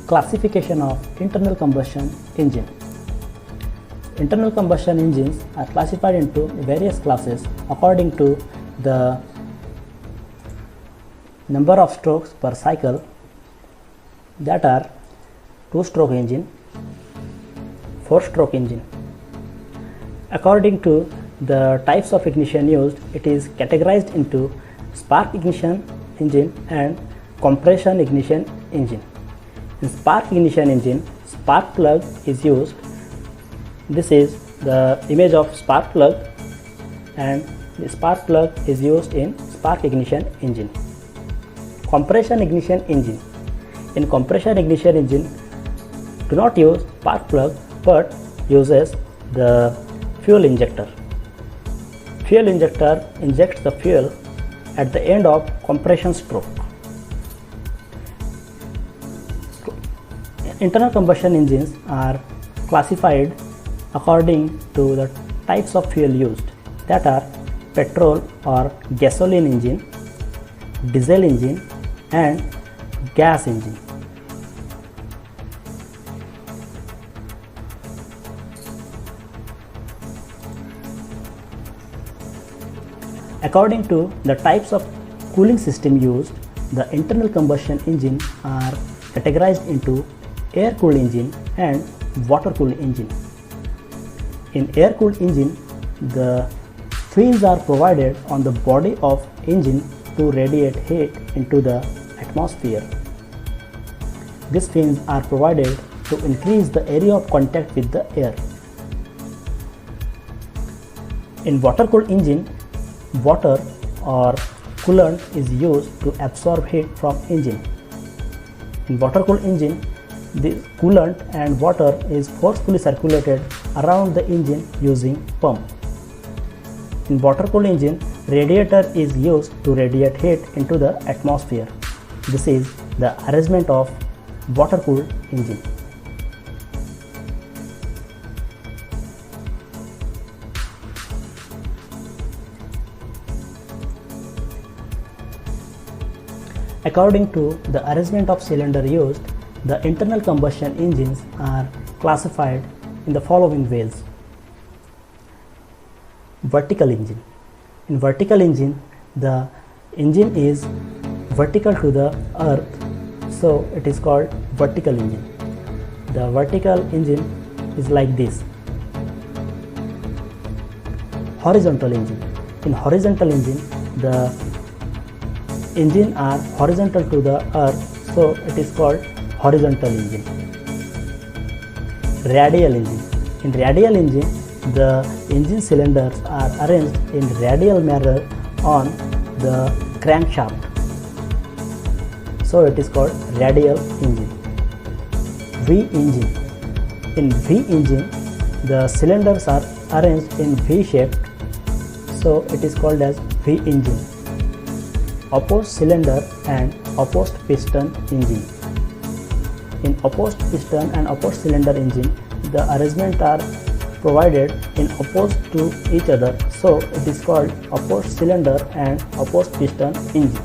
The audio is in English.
Classification of internal combustion engine. Internal combustion engines are classified into various classes according to the number of strokes per cycle, that are 2-stroke engine, 4-stroke engine. According to the types of ignition used, it is categorized into spark ignition engine and compression ignition engine. In spark ignition engine, spark plug is used. This is the image of spark plug, and the spark plug is used in spark ignition engine. Compression ignition engine. In compression ignition engine, do not use spark plug but uses the fuel injector. Fuel injector injects the fuel at the end of compression stroke. Internal combustion engines are classified according to the types of fuel used, that are petrol or gasoline engine, diesel engine and gas engine. According to the types of cooling system used, the internal combustion engine are categorized into air-cooled engine and water-cooled engine. In air-cooled engine, the fins are provided on the body of engine to radiate heat into the atmosphere. These fins are provided to increase the area of contact with the air. In water-cooled engine, water or coolant is used to absorb heat from engine. In water-cooled engine, the coolant and water is forcefully circulated around the engine using pump. In water-cooled engine, radiator is used to radiate heat into the atmosphere. This is the arrangement of water-cooled engine. According to the arrangement of cylinder used, the internal combustion engines are classified in the following ways. Vertical engine. In vertical engine, the engine is vertical to the earth, so it is called vertical engine. The vertical engine is like this. Horizontal engine. In horizontal engine, the engine are horizontal to the earth, so it is called horizontal engine. Radial engine. In radial engine, the engine cylinders are arranged in radial manner on the crankshaft, so it is called radial engine. V engine. In V engine, the cylinders are arranged in V shape, so it is called as V engine. Opposed cylinder and opposed piston engine. In opposed piston and opposed cylinder engine, the arrangement are provided in opposed to each other, so it is called opposed cylinder and opposed piston engine.